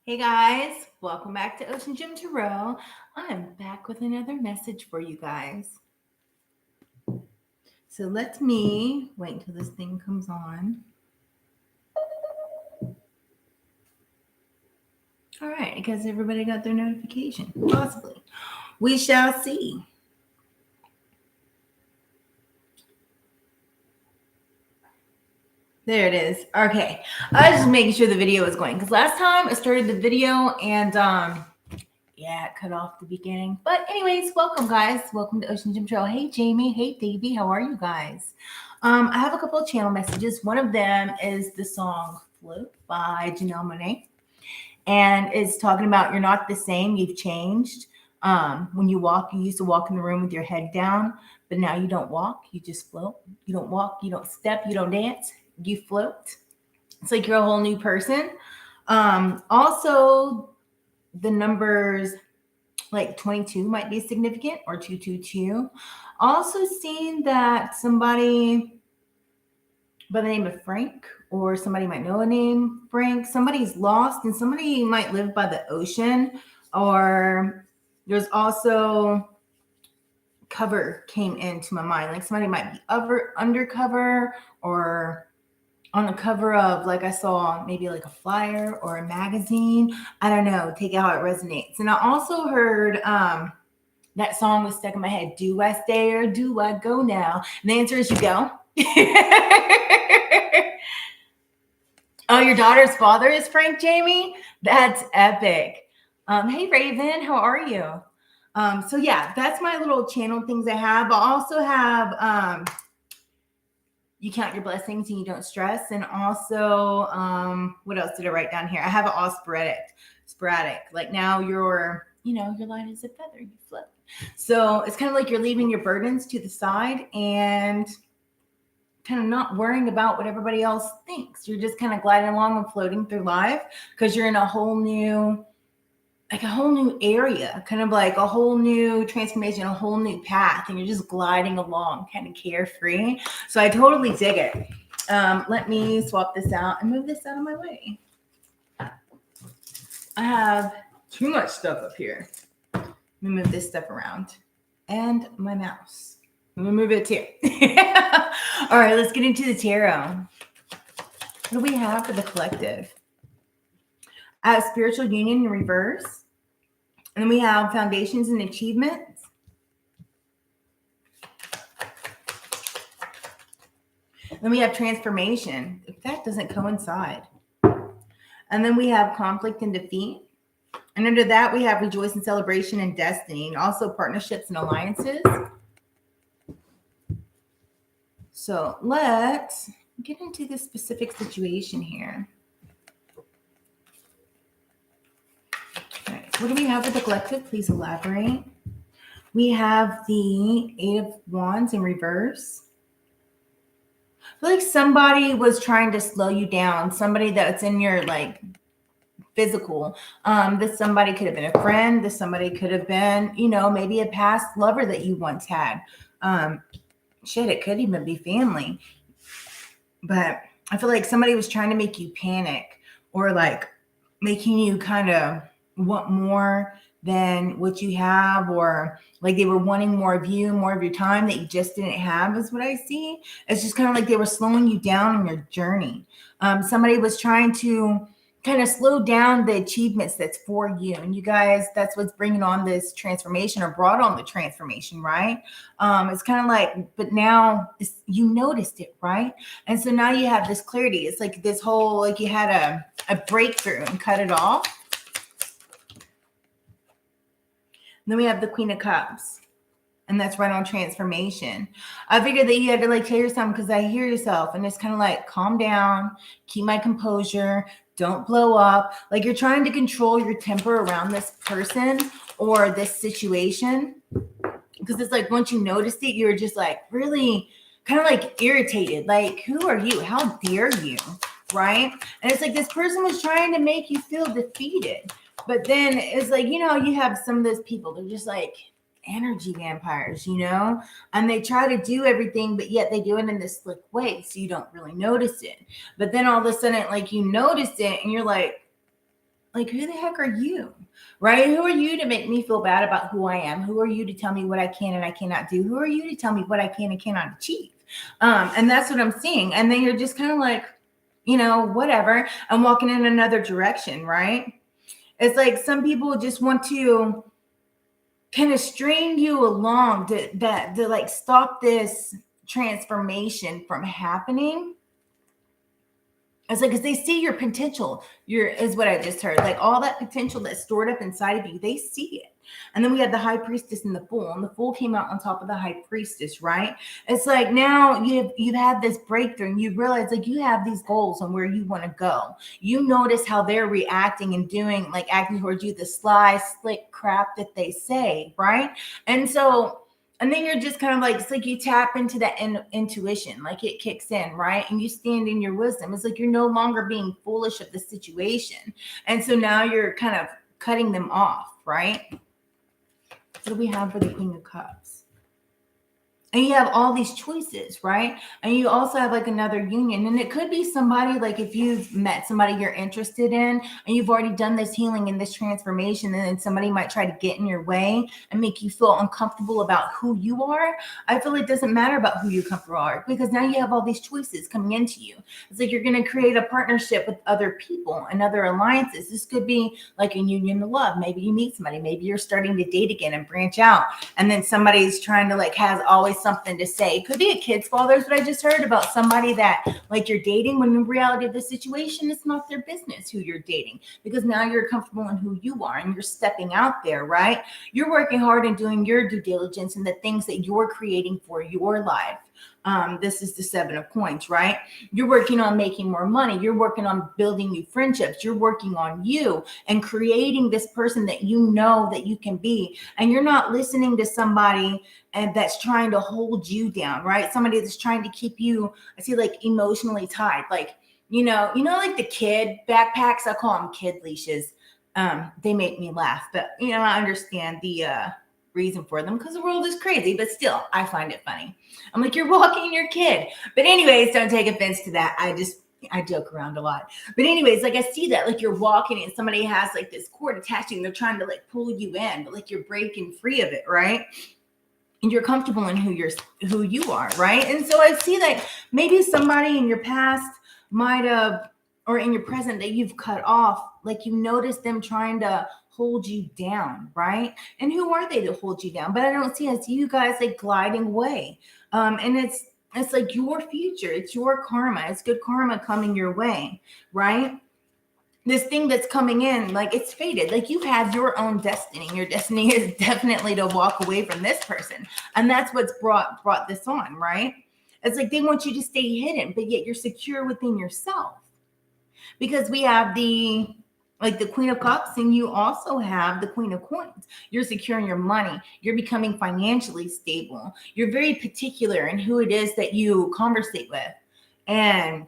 Hey guys, welcome back to OceanGemTarot. I'm back with another message for you guys. So let me wait until this thing comes on. All right, because everybody got their notification. Possibly. We shall see. There it is. Okay. I was just making sure the video was going because last time I started the video and it cut off the beginning. But anyways, welcome guys. Welcome to OceanGemTarot. Hey Jamie. Hey Davey. How are you guys? I have a couple of channel messages. One of them is the song Float by Janelle Monáe. And it's talking about you're not the same, you've changed. When you walk, you used to walk in the room with your head down, but now you don't walk, you just float. You don't walk, you don't step, you don't dance, you float. It's like you're a whole new person. Also, the numbers like 22 might be significant, or 222. Also seeing that somebody by the name of Frank, or somebody might know a name Frank, somebody's lost, and somebody might live by the ocean. Or there's also cover came into my mind, like somebody might be undercover or on the cover of, like I saw maybe like a flyer or a magazine. I don't know, take it how it resonates. And I also heard that song was stuck in my head, do I stay or do I go now? And the answer is you go. Oh, your daughter's father is Frank, Jamie? That's epic. Hey, Raven, how are you? So yeah, that's my little channel things I have. I also have you count your blessings and you don't stress. And also, what else did I write down here? I have it all sporadic. Like now your light is a feather, you float. So it's kind of like you're leaving your burdens to the side and kind of not worrying about what everybody else thinks. You're just kind of gliding along and floating through life because you're in a whole new area, kind of like a whole new transformation, a whole new path, and you're just gliding along kind of carefree. So I totally dig it. Let me swap this out and move this out of my way. I have too much stuff up here. Let me move this stuff around. And my mouse. I'm going to move it too. All right, let's get into the tarot. What do we have for the collective? I have spiritual union in reverse. And then we have foundations and achievements. Then we have transformation. If that doesn't coincide. And then we have conflict and defeat. And under that, we have rejoice and celebration and destiny. And also partnerships and alliances. So let's get into this specific situation here. Okay, what do we have for the collective? Please elaborate. We have the 8 of Wands in reverse. I feel like somebody was trying to slow you down. Somebody that's in your like physical. This somebody could have been a friend. This somebody could have been, maybe a past lover that you once had. It could even be family. But I feel like somebody was trying to make you panic or like making you kind of want more than what you have, or like they were wanting more of you, more of your time that you just didn't have, is what I see. It's just kind of like they were slowing you down on your journey. Somebody was trying to kind of slow down the achievements that's for you. And you guys, that's what's bringing on this transformation, or brought on the transformation, right? It's kind of like, but now you noticed it, right? And so now you have this clarity. It's like this whole, like you had a breakthrough and cut it off. And then we have the Queen of Cups. And that's right on transformation. I figured that you had to like tell yourself, because I hear yourself, and it's kind of like, calm down, keep my composure, don't blow up. Like you're trying to control your temper around this person or this situation. Because it's like once you noticed it, you're just like really kind of like irritated. Like, who are you? How dare you? Right? And it's like this person was trying to make you feel defeated. But then it's like, you have some of those people, they're just like energy vampires, and they try to do everything, but yet they do it in this slick way, so you don't really notice it. But then all of a sudden, like you notice it and you're like like, who the heck are you? Right? Who are you to make me feel bad about who I am? Who are you to tell me what I can and I cannot do? Who are you to tell me what I can and cannot achieve? And that's what I'm seeing. And then you're just kind of like, whatever. I'm walking in another direction, right? It's like some people just want to kind of string you along to like stop this transformation from happening. It's like, because they see your potential, is what I just heard. Like all that potential that's stored up inside of you, they see it. And then we had the high priestess and the fool, and the fool came out on top of the high priestess, right? It's like now you've had this breakthrough, and you realize like you have these goals on where you want to go. You notice how they're reacting and doing, like acting towards you, the sly, slick crap that they say, right? And then you're just kind of like, it's like you tap into that intuition, like it kicks in, right? And you stand in your wisdom. It's like you're no longer being foolish of the situation. And so now you're kind of cutting them off, right? What do we have for the Queen of Cups? And you have all these choices, right? And you also have like another union. And it could be somebody, like if you've met somebody you're interested in and you've already done this healing and this transformation, and then somebody might try to get in your way and make you feel uncomfortable about who you are. I feel it doesn't matter about who you comfortable are, because now you have all these choices coming into you. It's like you're going to create a partnership with other people and other alliances. This could be like a union of love. Maybe you meet somebody. Maybe you're starting to date again and branch out. And then somebody's trying to like has always something to say. It could be a kid's father. That's what I just heard about somebody that like you're dating, when in reality of the situation, it's not their business who you're dating, because now you're comfortable in who you are and you're stepping out there, right? You're working hard and doing your due diligence and the things that you're creating for your life. This is the 7 of coins, right? You're working on making more money. You're working on building new friendships. You're working on you and creating this person that you know that you can be. And you're not listening to somebody and that's trying to hold you down, right? Somebody that's trying to keep you, I see like emotionally tied, like, like the kid backpacks, I call them kid leashes. They make me laugh, but I understand the reason for them because the world is crazy, but still I find it funny. I'm like, you're walking your kid. But anyways, don't take offense to that. I joke around a lot. But anyways, like I see that, like you're walking and somebody has like this cord attached to you and they're trying to like pull you in, but like you're breaking free of it, right? And you're comfortable in who you are, right? And so I see that maybe somebody in your past might have, or in your present that you've cut off, like you notice them trying to hold you down, right? And who are they to hold you down? But I don't see you guys like gliding away. And it's like your future, it's your karma, it's good karma coming your way, right? This thing that's coming in, like it's fated. Like you have your own destiny. Your destiny is definitely to walk away from this person. And that's what's brought this on, right? It's like they want you to stay hidden, but yet you're secure within yourself. Because we have the Queen of Cups, and you also have the Queen of Coins. You're securing your money. You're becoming financially stable. You're very particular in who it is that you conversate with. And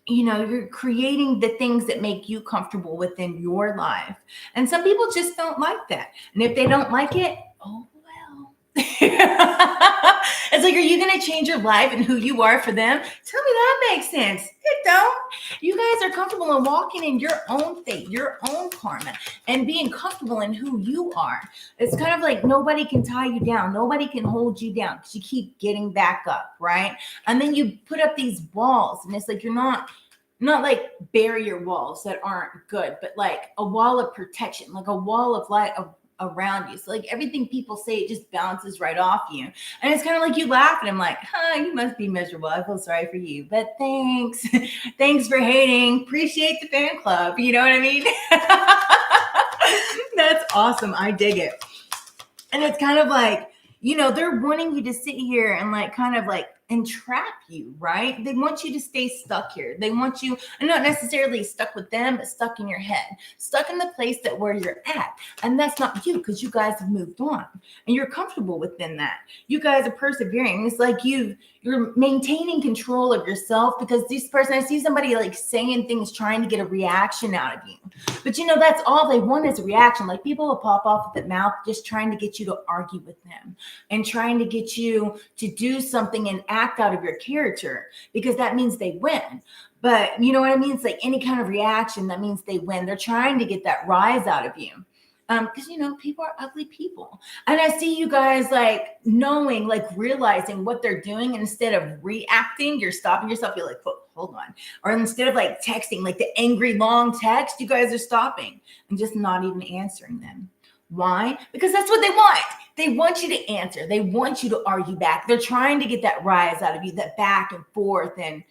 you're creating the things that make you comfortable within your life. And some people just don't like that. And if they don't like it, oh, well. It's like, are you going to change your life and who you are for them? Tell me that makes sense. It don't. You guys are comfortable in walking in your own fate, your own karma, and being comfortable in who you are. It's kind of like nobody can tie you down. Nobody can hold you down because you keep getting back up, right? And then you put up these walls, and it's like you're not like barrier walls that aren't good, but like a wall of protection, like a wall of light around you. So like everything people say, it just bounces right off you. And it's kind of like you laugh and I'm like, you must be miserable. I feel sorry for you, but thanks. Thanks for hating. Appreciate the fan club. You know what I mean? That's awesome. I dig it. And it's kind of like, they're wanting you to sit here and like kind of like entrap you, right? They want you to stay stuck here. They want you, and not necessarily stuck with them, but stuck in your head, stuck in the place that where you're at. And that's not you, because you guys have moved on and you're comfortable within that. You guys are persevering. It's like you're maintaining control of yourself, because this person, I see somebody like saying things, trying to get a reaction out of you. But that's all they want is a reaction. Like, people will pop off at the mouth just trying to get you to argue with them and trying to get you to do something and act out of your character, because that means they win. But you know what I mean? It's like any kind of reaction, that means they win. They're trying to get that rise out of you. Because people are ugly people. And I see you guys like knowing, like realizing what they're doing, and instead of reacting, you're stopping yourself. You're like, hold on. Or instead of like texting, like the angry long text, you guys are stopping and just not even answering them. Why? Because that's what they want. They want you to answer. They want you to argue back. They're trying to get that rise out of you, that back and forth and,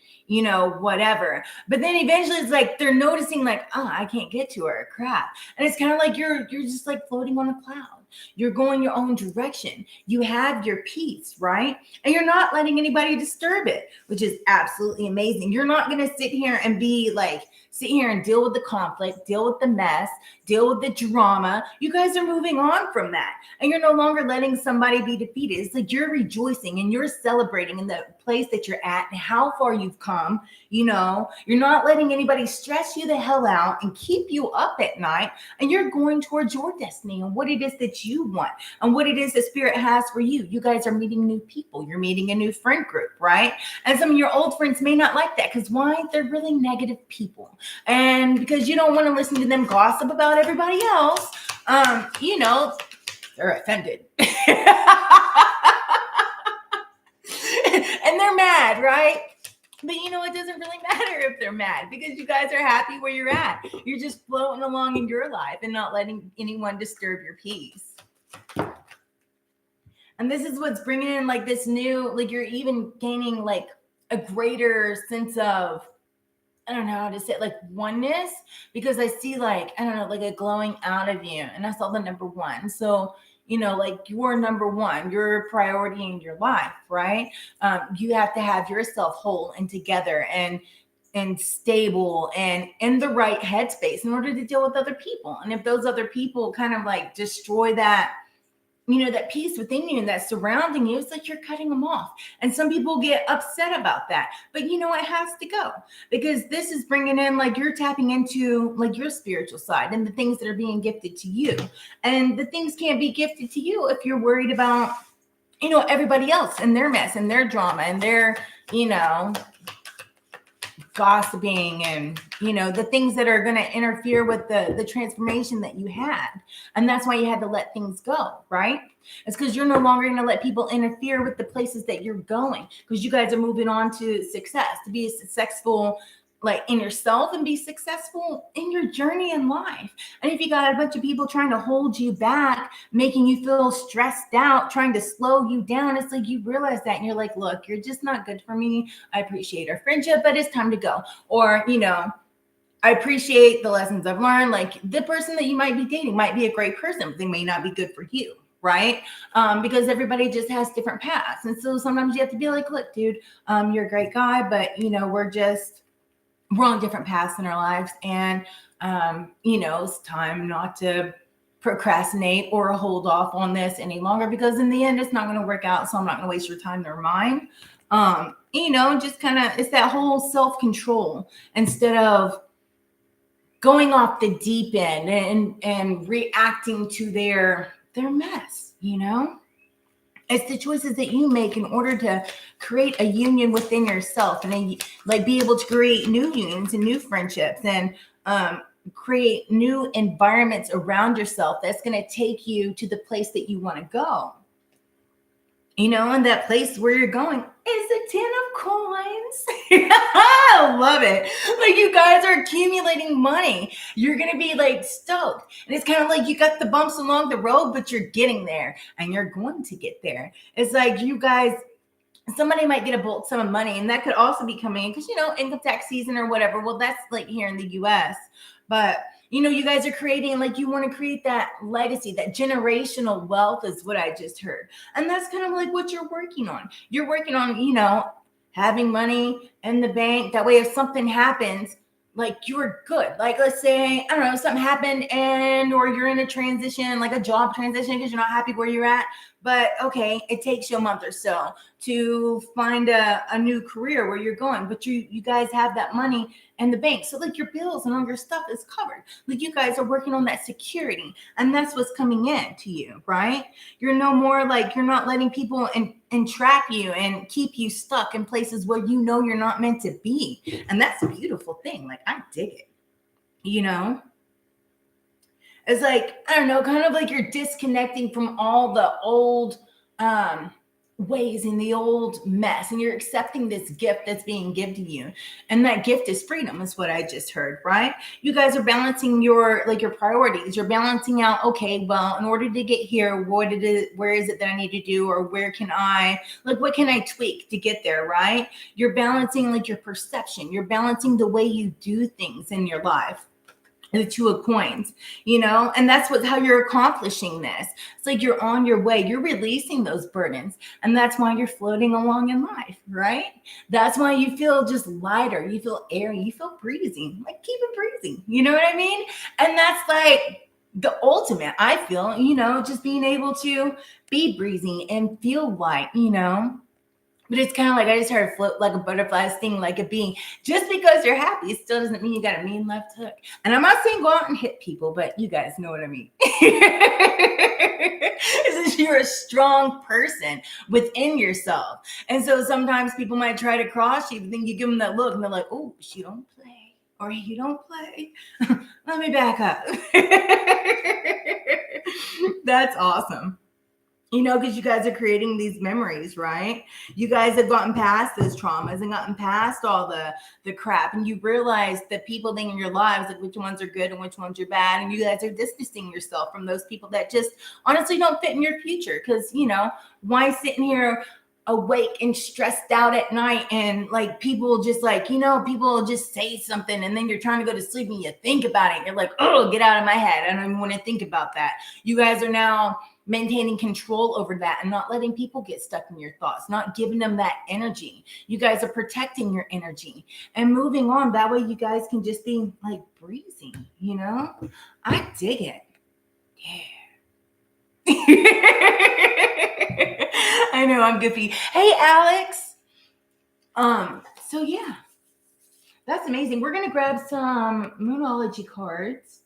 whatever. But then eventually it's like they're noticing like, I can't get to her. Crap. And it's kind of like you're just like floating on a cloud. You're going your own direction. You have your peace, right? And you're not letting anybody disturb it, which is absolutely amazing. You're not going to sit here and deal with the conflict, deal with the mess, deal with the drama. You guys are moving on from that. And you're no longer letting somebody be defeated. It's like you're rejoicing and you're celebrating in the place that you're at and how far you've come. You're not letting anybody stress you the hell out and keep you up at night. And you're going towards your destiny and what it is that you want and what it is that Spirit has for you. You guys are meeting new people. You're meeting a new friend group, right? And some of your old friends may not like that, because why? They're really negative people. And because you don't want to listen to them gossip about everybody else, they're offended. And they're mad, right? But it doesn't really matter if they're mad, because you guys are happy where you're at. You're just floating along in your life and not letting anyone disturb your peace. And this is what's bringing in like this new, like you're even gaining like a greater sense of, I don't know how to say it, like oneness, because I see like, I don't know, like a glowing out of you. And I saw the number one. So, like you're number one, your priority in your life, right? You have to have yourself whole and together and stable and in the right headspace in order to deal with other people. And if those other people kind of like destroy that, that peace within you and that surrounding you, it's like you're cutting them off. And some people get upset about that, but it has to go, because this is bringing in, like you're tapping into like your spiritual side and the things that are being gifted to you. And the things can't be gifted to you if you're worried about, everybody else and their mess and their drama and their, gossiping and the things that are going to interfere with the transformation that you had. And that's why you had to let things go, right? It's because you're no longer going to let people interfere with the places that you're going, because you guys are moving on to success, to be successful like in yourself and be successful in your journey in life. And if you got a bunch of people trying to hold you back, making you feel stressed out, trying to slow you down, it's like you realize that and you're like, look, you're just not good for me. I appreciate our friendship, but it's time to go. Or, I appreciate the lessons I've learned. Like the person that you might be dating might be a great person, but they may not be good for you. Right? Because everybody just has different paths. And so sometimes you have to be like, look, dude, you're a great guy, but we're on different paths in our lives. And, it's time not to procrastinate or hold off on this any longer, because in the end, it's not going to work out. So I'm not going to waste your time or mine. Just kind of, it's that whole self-control instead of going off the deep end and reacting to their mess, It's the choices that you make in order to create a union within yourself, and then like be able to create new unions and new friendships and create new environments around yourself that's going to take you to the place that you want to go. And that place where you're going is a 10 of coins. I love it. Like you guys are accumulating money. You're going to be like stoked. And it's kind of like you got the bumps along the road, but you're getting there and you're going to get there. It's like you guys, somebody might get a bulk sum of money, and that could also be coming in because, income tax season or whatever. Well, that's like here in the US. But you guys are creating, like you want to create that legacy, that generational wealth is what I just heard. And that's kind of like what you're working on. You're working on, having money in the bank. That way, if something happens, like you're good. Like, let's say, I don't know, something happened or you're in a transition, like a job transition because you're not happy where you're at. But okay, it takes you a month or so to find a new career where you're going, but you guys have that money in the bank. So like your bills and all your stuff is covered. Like you guys are working on that security, and that's what's coming in to you, right? You're no more like, you're not letting people entrap you and keep you stuck in places where you know you're not meant to be. And that's a beautiful thing. Like I dig it. You know? It's like, I don't know, kind of like you're disconnecting from all the old ways and the old mess, and you're accepting this gift that's being given to you. And that gift is freedom, is what I just heard, right? You guys are balancing your priorities. You're balancing out, okay, well, in order to get here, where is it that I need to do, or where can I, like, what can I tweak to get there, right? You're balancing like your perception. You're balancing the way you do things in your life. The two of coins, and that's how you're accomplishing this. It's like you're on your way, you're releasing those burdens, and that's why you're floating along in life, right? That's why you feel just lighter, you feel airy, you feel breezy. Like, keep it breezy, you know what I mean? And that's like the ultimate, I feel, just being able to be breezy and feel light, But it's kind of like, I just heard float like a butterfly, sting like a bee. Just because you're happy, it still doesn't mean you got a mean left hook. And I'm not saying go out and hit people, but you guys know what I mean. You're a strong person within yourself. And so sometimes people might try to cross you, but then you give them that look and they're like, oh, she don't play. Or you don't play. Let me back up. That's awesome. Because you guys are creating these memories, right? You guys have gotten past those traumas and gotten past all the crap, and you realize that people in your lives, like which ones are good and which ones are bad, and you guys are distancing yourself from those people that just honestly don't fit in your future. Because why sitting here awake and stressed out at night, and like people just like, people just say something, and then you're trying to go to sleep and you think about it and you're like, oh, get out of my head, I don't even want to think about that. You guys are now maintaining control over that and not letting people get stuck in your thoughts, not giving them that energy. You guys are protecting your energy and moving on. That way you guys can just be like breezy, I dig it. Yeah. I know I'm goofy. Hey, Alex. So yeah, that's amazing. We're going to grab some Moonology cards,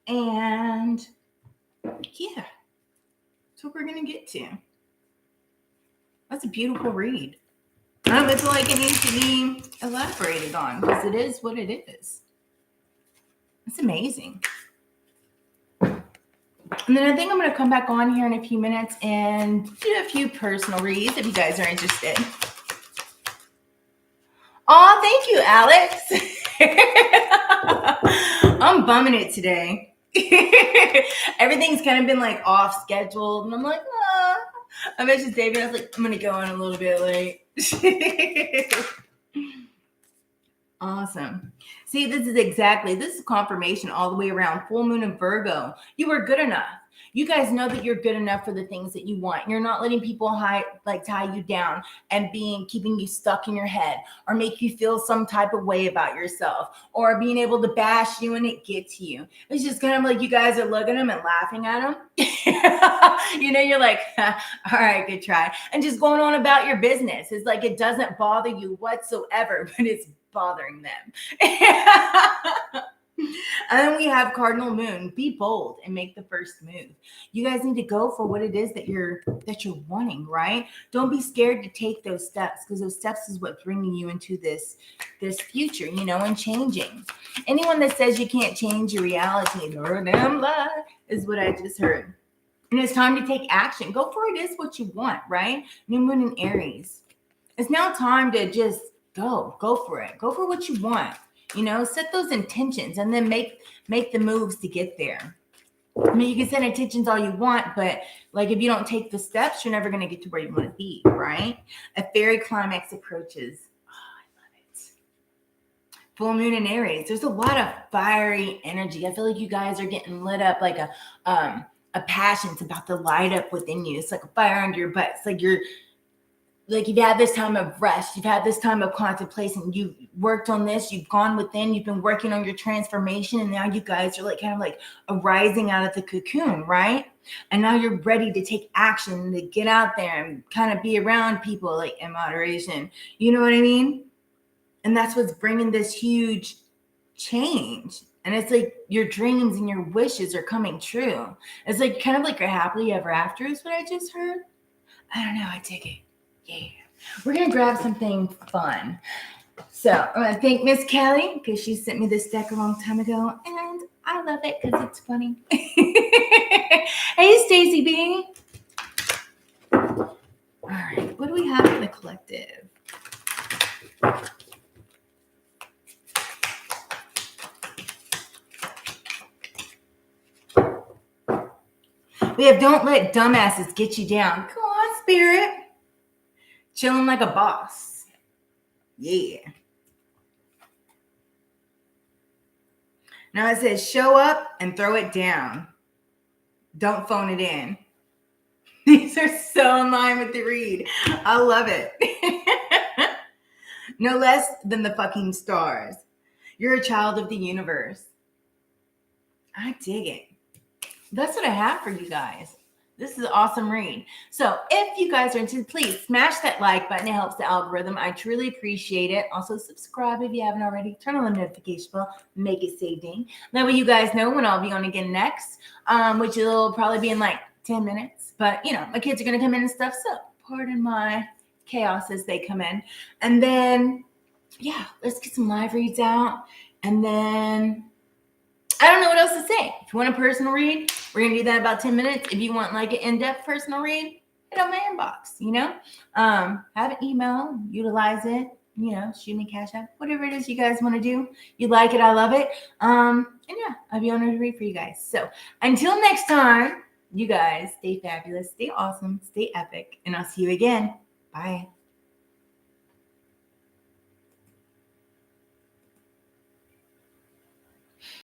and yeah, that's what we're going to get to. That's a beautiful read. I don't feel like it needs to be elaborated on, because it is what it is. It's amazing. And then I think I'm going to come back on here in a few minutes and do a few personal reads if you guys are interested. Oh, thank you, Alex. I'm bumming it today. Everything's kind of been like off schedule, and I'm like, I mentioned David, I was like, I'm going to go on a little bit late. Awesome. See, this is confirmation all the way around. Full moon in Virgo. You were good enough. You guys know that you're good enough for the things that you want. You're not letting people tie you down and keeping you stuck in your head, or make you feel some type of way about yourself, or being able to bash you and it gets you. It's just kind of like you guys are looking at them and laughing at them. You're like, all right, good try. And just going on about your business. It's like, it doesn't bother you whatsoever, but it's bothering them. And then we have Cardinal Moon. Be bold and make the first move. You guys need to go for what it is that you're wanting, right? Don't be scared to take those steps, because those steps is what's bringing you into this future, and changing. Anyone that says you can't change your reality, they're a damn lie, is what I just heard. And it's time to take action. Go for it is what you want, right? New moon in Aries. It's now time to just go for it. Go for what you want. Set those intentions and then make the moves to get there. I mean, you can set intentions all you want, but like, if you don't take the steps, you're never going to get to where you want to be, right? A fairy climax approaches. Oh, I love it. Full moon in Aries. There's a lot of fiery energy. I feel like you guys are getting lit up, like a passion. It's about to light up within you. It's like a fire under your butt. It's like like you've had this time of rest, you've had this time of contemplation, you've worked on this, you've gone within, you've been working on your transformation, and now you guys are like kind of like arising out of the cocoon, right? And now you're ready to take action, to get out there and kind of be around people like in moderation. You know what I mean? And that's what's bringing this huge change. And it's like your dreams and your wishes are coming true. It's like kind of like a happily ever after is what I just heard. I don't know. I dig it. Yeah. We're going to grab something fun. So I want to thank Miss Kelly because she sent me this deck a long time ago. And I love it because it's funny. Hey, Stacey B. All right. What do we have in the collective? We have don't let dumbasses get you down. Come on, spirit. Chilling like a boss. Yeah. Now it says show up and throw it down. Don't phone it in. These are so in line with the read. I love it. No less than the fucking stars. You're a child of the universe. I dig it. That's what I have for you guys. This is an awesome read. So if you guys are interested, please smash that like button. It helps the algorithm. I truly appreciate it. Also subscribe if you haven't already. Turn on the notification bell. Make it say ding. That way you guys know when I'll be on again next, which will probably be in like 10 minutes. But, you know, my kids are going to come in and stuff. So pardon my chaos as they come in. And then, yeah, let's get some live reads out. And then I don't know what else to say. If you want a personal read, we're going to do that in about 10 minutes. If you want like an in-depth personal read, hit on my inbox, you know? Have an email, utilize it, you know, shoot me Cashapp, whatever it is you guys want to do. You like it, I love it. And yeah, I'd be honored to read for you guys. So until next time, you guys stay fabulous, stay awesome, stay epic, and I'll see you again. Bye.